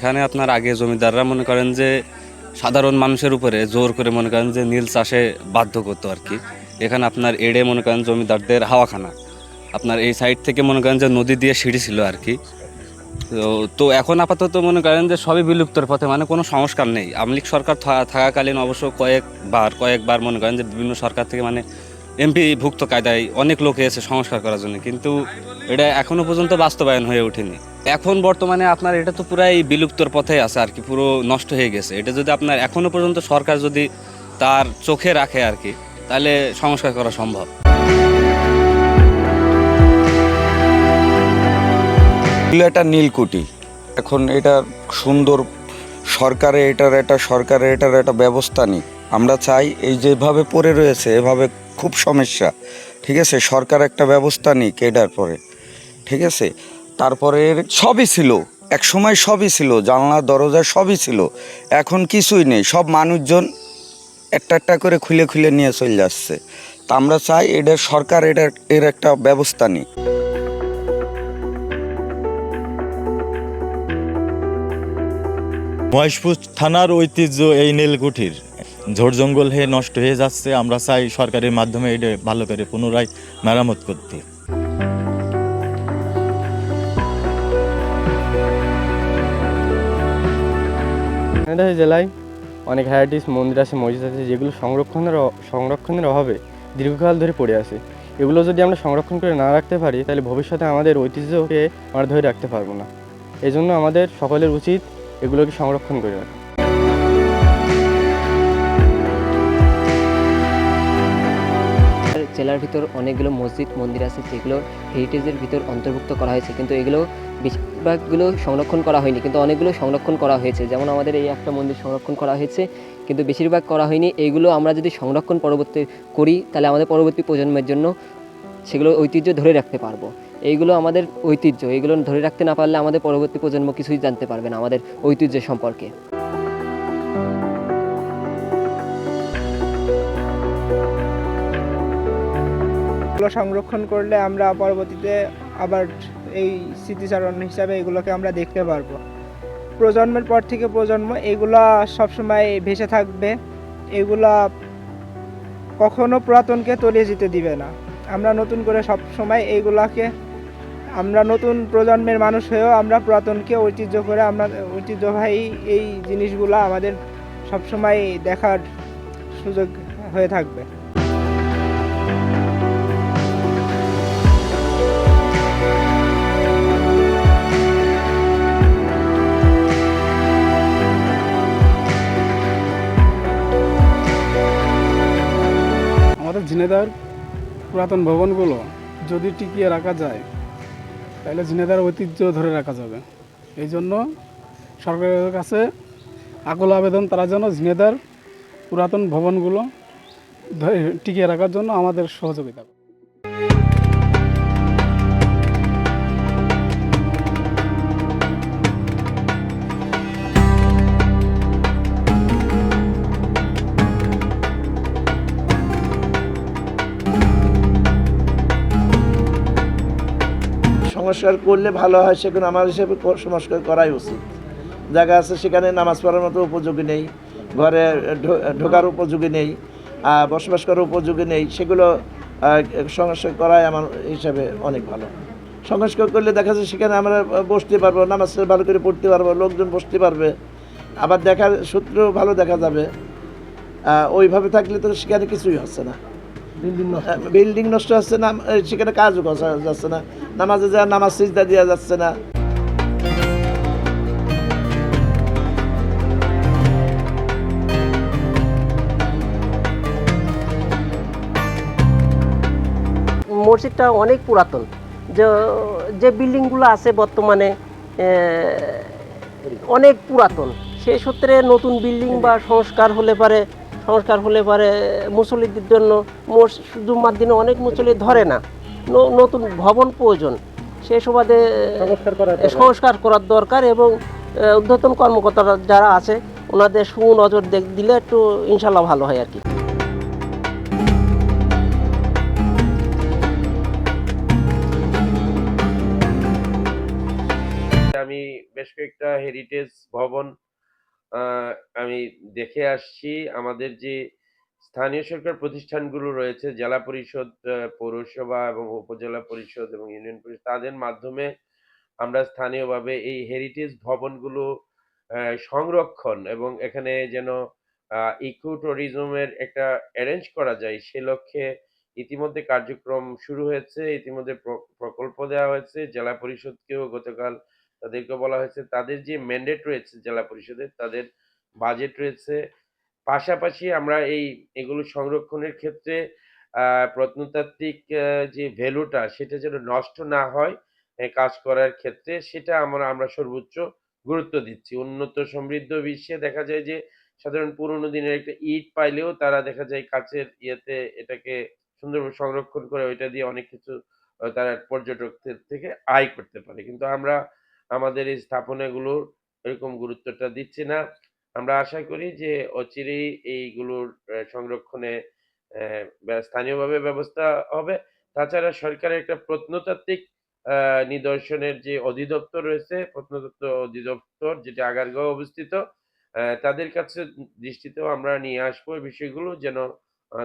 এখানে আপনার আগে জমিদাররা মনে করেন যে সাধারণ মানুষের উপরে জোর করে মনে করেন যে নীল চাষে বাধ্য করতো আর কি। এখানে আপনার এড়ে মনে করেন জমিদারদের হাওয়াখানা, আপনার এই সাইড থেকে মনে করেন যে নদী দিয়ে সিঁড়ি ছিল আর কি। তো তো এখন আপাতত মনে করেন যে সবই বিলুপ্তর পথে, মানে কোনো সংস্কার নেই। আওয়ামী লীগ সরকার থাকাকালীন অবশ্য কয়েকবার মনে করেন যে বিভিন্ন সরকার থেকে মানে এমপি ভুক্ত কায়দায় অনেক লোক এসে সংস্কার করার জন্য, কিন্তু এটা এখনো পর্যন্ত বাস্তবায়ন হয়ে ওঠেনি। এখন বর্তমানে আপনার এটা তো পুরাই বিলুপ্তর পথে আছে আর কি, পুরো নষ্ট হয়ে গেছে। এটা যদি আপনার এখনো পর্যন্ত সরকার যদি তার চোখে রাখে আর কি, তাহলে সংস্কার করা সম্ভব। এটা নীলকুঠি, এখন এটা সুন্দর সরকারের এটার একটা ব্যবস্থা নেই। আমরা চাই এই যেভাবে পড়ে রয়েছে এভাবে খুব সমস্যা, ঠিক আছে। সরকার একটা ব্যবস্থা নিক এটার পরে, ঠিক আছে। তারপরে সবই ছিল, এক সময় সবই ছিল, জানলা দরজা সবই ছিল, এখন কিছুই নেই। সব মানুষজন একটা করে খুলে নিয়ে চলে যাচ্ছে। তা আমরা চাই সরকার এর একটা ব্যবস্থা নিক। মহেশপুর থানার ঐতিহ্য এই নীলকুঠির ঝোড় জঙ্গল হয়ে নষ্ট হয়ে যাচ্ছে। আমরা চাই সরকারের মাধ্যমে এটা ভালো করে পুনরায় মেরামত করতে। জেলায় অনেক হেরিটেজ মন্দির আছে, মসজিদ আছে, যেগুলো সংরক্ষণের অভাবে দীর্ঘকাল ধরে পড়ে আছে। এগুলো যদি আমরা সংরক্ষণ করে না রাখতে পারি তাহলে ভবিষ্যতে আমাদের ঐতিহ্যকে আমরা ধরে রাখতে পারবো না। এই জন্য আমাদের সকলের উচিত এগুলোকে সংরক্ষণ করে রাখা। জেলার ভিতর অনেকগুলো মসজিদ মন্দির আছে যেগুলো হেরিটেজের ভিতর অন্তর্ভুক্ত করা হয়েছে, কিন্তু এগুলো বেশিরভাগগুলো সংরক্ষণ করা হয়নি, কিন্তু অনেকগুলো সংরক্ষণ করা হয়েছে। যেমন আমাদের এই একটা মন্দির সংরক্ষণ করা হয়েছে, কিন্তু বেশিরভাগ করা হয়নি। এইগুলো আমরা যদি সংরক্ষণ পরবর্তী করি তাহলে আমাদের পরবর্তী প্রজন্মের জন্য সেগুলো ঐতিহ্য ধরে রাখতে পারবো। এইগুলো আমাদের ঐতিহ্য, এগুলো ধরে রাখতে না পারলে আমাদের পরবর্তী প্রজন্ম কিছুই জানতে পারবে না আমাদের ঐতিহ্য সম্পর্কে। এগুলো সংরক্ষণ করলে আমরা পরবর্তীতে আবার এই স্মৃতিচারণ হিসাবে এগুলোকে আমরা দেখতে পারবো। প্রজন্মের পর থেকে প্রজন্ম এগুলা সবসময় ভেসে থাকবে, এগুলা কখনো পুরাতনকে তলিয়ে যেতে দিবে না। আমরা নতুন করে সবসময় এইগুলাকে, আমরা নতুন প্রজন্মের মানুষ হয়েও আমরা পুরাতনকে ঐতিহ্য করে আমরা ঐতিহ্যবাহী এই জিনিসগুলা আমাদের সবসময় দেখার সুযোগ হয়ে থাকবে। আমাদের ঝিনেদার পুরাতন ভবনগুলো যদি টিকিয়ে রাখা যায় তাহলে ঝিনেদার ঐতিহ্য ধরে রাখা যাবে। এই জন্য সরকারের কাছে আকুল আবেদন, তারা যেন ঝিনেদার পুরাতন ভবনগুলো টিকিয়ে রাখার জন্য আমাদের সহযোগিতা করে। সংস্কার করলে ভালো হয়, সেখানে আমার হিসেবে সংস্কার করাই উচিত। জায়গা আছে সেখানে নামাজ পড়ার মতো উপযোগী নেই, ঘরে ঢোকার উপযোগী নেই, বসবাস করার উপযোগী নেই, সেগুলো সংস্কার করাই আমার হিসাবে অনেক ভালো। সংস্কার করলে দেখা যায় সেখানে আমরা বসতে পারবো, নামাজ ভালো করে পড়তে পারবো, লোকজন বসতে পারবে, আবার দেখার সূত্রেও ভালো দেখা যাবে। ওইভাবে থাকলে তো সেখানে কিছুই হচ্ছে না, বিল্ডিং নষ্ট হচ্ছে না, সেখানে কাজও করা যাচ্ছে না, নামাজে যা নামাজ সিজদা দেওয়া যাচ্ছে না। মসজিদটা অনেক পুরাতন, যে বিল্ডিংগুলো আছে বর্তমানে অনেক পুরাতন। সেই সূত্রে নতুন বিল্ডিং বা সংস্কার হলে পারে মুসল্লিদের জন্য জুম্মার দিনে অনেক মুসল্লি ধরে না, নতুন ভবন প্রয়োজন। সেই সুবাদে সংস্কার করার দরকার এবং ঊর্ধ্বতন কর্মকর্তারা যারা আছে ওনাদের সুনজর দিলে একটু ইনশাল্লাহ ভালো হয় আর কি। আমি আমি বেশ কয়েকটা হেরিটেজ ভবন আমি দেখে আসছি। আমাদের যে স্থানীয় সরকার প্রতিষ্ঠানগুলো রয়েছে, জেলা পরিষদ, পৌরসভা এবং উপজেলা পরিষদ এবং ইউনিয়ন পরিষদ, তাদের মাধ্যমে আমরা স্থানীয়ভাবে এই হেরিটেজ ভবনগুলো সংরক্ষণ এবং এখানে যেন ইকো ট্যুরিজমের একটা অ্যারেঞ্জ করা যায় সে লক্ষ্যে ইতিমধ্যে কার্যক্রম শুরু হয়েছে। ইতিমধ্যে প্রকল্প দেওয়া হয়েছে। জেলা পরিষদকেও গতকাল তাদেরকে বলা হয়েছে তাদের যে ম্যান্ডেট রয়েছে জেলা পরিষদের, তাদের বাজেট রয়েছে। পাশাপাশি আমরা এগুলো সংরক্ষণের ক্ষেত্রে প্রত্নতাত্ত্বিক যে ভ্যালুটা সেটা যেন নষ্ট না হয় কাজ করার ক্ষেত্রে, সেটা আমরা সর্বোচ্চ গুরুত্ব দিচ্ছি। উন্নত সমৃদ্ধ বিশ্বে দেখা যায় যে সাধারণ পুরোনো দিনের একটা ইট পাইলেও তারা দেখা যায় কাচের ইয়েতে এটাকে সুন্দরভাবে সংরক্ষণ করে ওইটা দিয়ে অনেক কিছু তারা পর্যটকদের থেকে আয় করতে পারে। কিন্তু আমরা আমাদের এই স্থাপনাগুলোর এরকম গুরুত্বটা দিচ্ছি না। আমরা আশা করি যে অচিরেই এইগুলোর সংরক্ষণে স্থানীয়ভাবে ব্যবস্থা হবে। তাছাড়া সরকারের একটা প্রত্নতাত্ত্বিক নিদর্শনের যে অধিদপ্তর রয়েছে, প্রত্নতত্ত্ব অধিদপ্তর যেটা আগারগাঁও অবস্থিত, তাদের কাছে দৃষ্টিতেও আমরা নিয়ে আসবো এই বিষয়গুলো যেন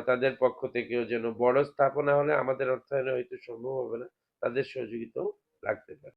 তাদের পক্ষ থেকেও যেন বড় স্থাপনা হলে আমাদের অর্থায়নে হয়তো সম্ভব হবে না, তাদের সহযোগিতাও লাগতে পারে।